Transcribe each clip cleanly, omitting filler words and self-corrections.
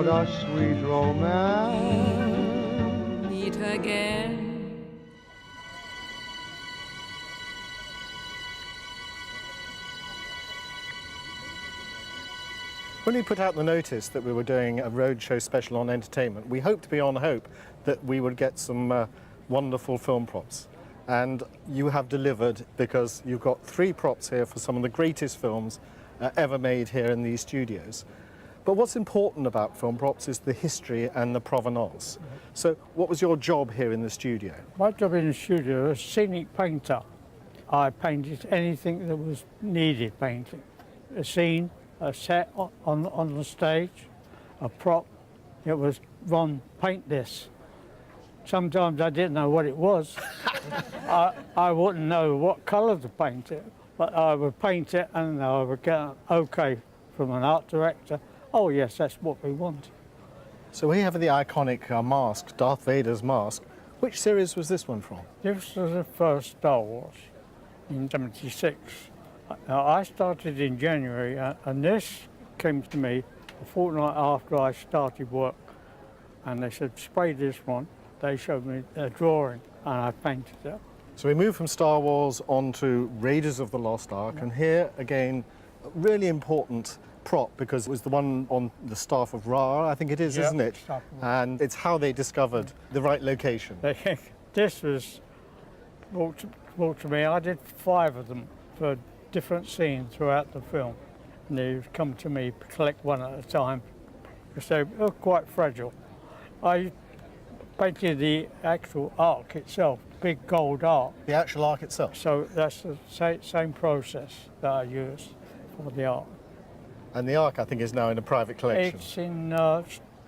wrote a sweet romance. Meet again. When we put out the notice that we were doing a roadshow special on entertainment, we hoped beyond hope that we would get some wonderful film props. And you have delivered, because you've got 3 props here for some of the greatest films ever made here in these studios. But what's important about film props is the history and the provenance. So what was your job here in the studio? My job in the studio was scenic painter. I painted anything that was needed painting. A scene, a set on the stage, a prop. It was, Ron, paint this. Sometimes I didn't know what it was. I wouldn't know what colour to paint it, but I would paint it and I would get an okay from an art director. Oh yes, that's what we want. So we have the iconic mask, Darth Vader's mask. Which series was this one from? This was the first Star Wars in '76. I started in January and this came to me a fortnight after I started work. And they said, spray this one. They showed me a drawing and I painted it. So we moved from Star Wars on to Raiders of the Lost Ark, and here again, a really important prop because it was the one on the staff of Ra, I think it is, Yep, isn't it? And it's how they discovered the right location. This was brought to me. I did 5 of them for different scenes throughout the film. And they would come to me, collect one at a time, because they were quite fragile. I painted the actual ark itself, big gold ark. The actual ark itself? So that's the same process that I used for the ark. And the ark, I think, is now in a private collection. It's in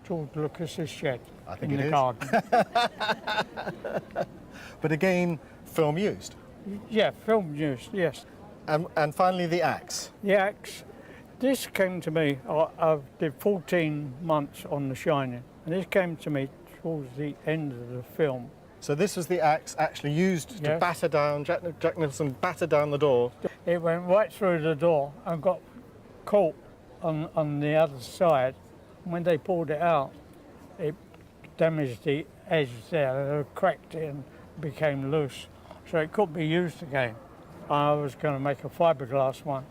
George Lucas's shed. I think in it the is. garden. But again, film used. Yeah, film used, yes. And finally, the axe. The axe. This came to me, I did 14 months on The Shining, and this came to me towards the end of the film. So this was the axe actually used to batter down, Jack Nicholson battered down the door. It went right through the door and got caught on the other side. When they pulled it out, it damaged the edge there, it cracked it and became loose. So it couldn't be used again. I was going to make a fiberglass one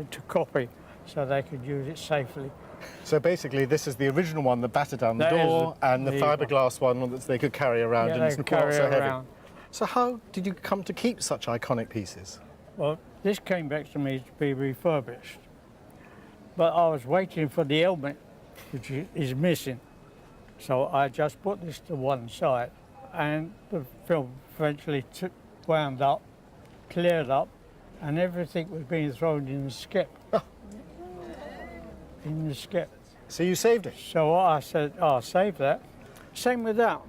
to copy so they could use it safely. So basically, this is the original one that battered down the door, and the fiberglass one that they could carry around and it's not so heavy. So how did you come to keep such iconic pieces? Well, this came back to me to be refurbished, but I was waiting for the helmet, which is missing. So I just put this to one side, and the film eventually wound up, cleared up, and everything was being thrown in the skip. In the skip. So you saved it? So I said, I'll save that. Same with that.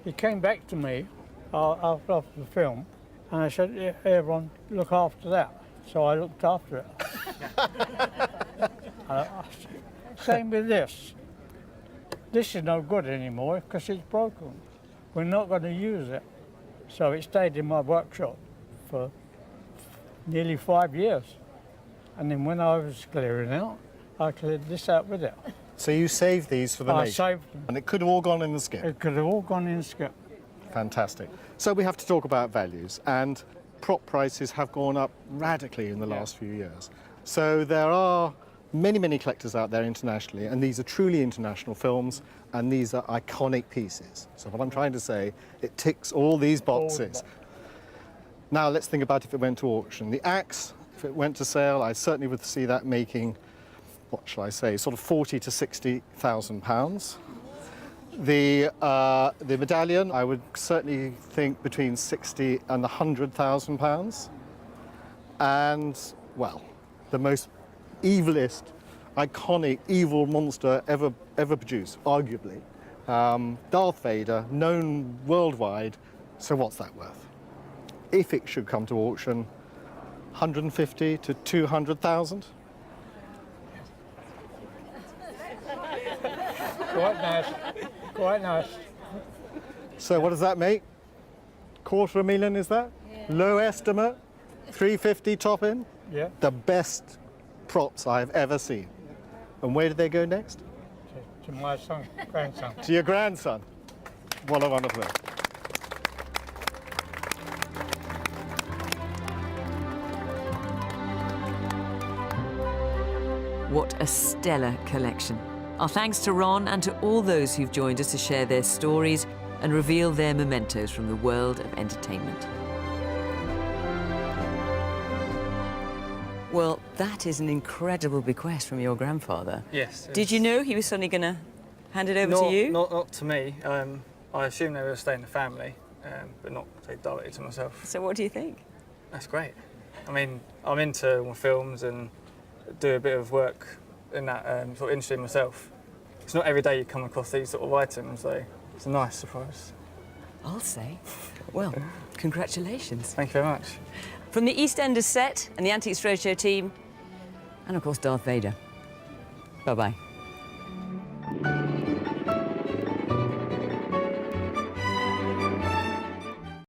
He came back to me after the film, and I said, here, Ron, look after that. So I looked after it. Same with this. This is no good anymore because it's broken. We're not going to use it. So it stayed in my workshop for nearly 5 years. And then when I was clearing out, I cleared this out with it. So you saved these for the nation? I saved them. And it could have all gone in the skip? It could have all gone in the skip. Fantastic. So we have to talk about values, and prop prices have gone up radically in the last few years. So there are many, many collectors out there internationally, and these are truly international films, and these are iconic pieces. So what I'm trying to say, it ticks all these boxes. Now let's think about if it went to auction. The axe, if it went to sale, I certainly would see that making, what shall I say, sort of 40 to 60,000 pounds. The medallion, I would certainly think between 60 and 100,000 pounds. And, well, the most evilest, iconic, evil monster ever produced, arguably. Darth Vader, known worldwide, so what's that worth? If it should come to auction, 150 to 200,000? Quite nice, quite nice. So what does that make? $250,000, is that? Yeah. Low estimate, 350 top in? Yeah. The best props I've ever seen. And where did they go next? to my grandson. To your grandson. What a wonderful thing. What a stellar collection. Our thanks to Ron and to all those who've joined us to share their stories and reveal their mementos from the world of entertainment. Well, that is an incredible bequest from your grandfather. Yes. Did you know he was suddenly going to hand it over to you? Not to me. I assume they will stay in the family, but not say directly to myself. So what do you think? That's great. I mean, I'm into films and do a bit of work in that sort of industry myself. It's not every day you come across these sort of items, so it's a nice surprise. I'll say. Well, congratulations. Thank you very much. From the EastEnders set and the Antiques Roadshow team, and of course Darth Vader. Bye-bye.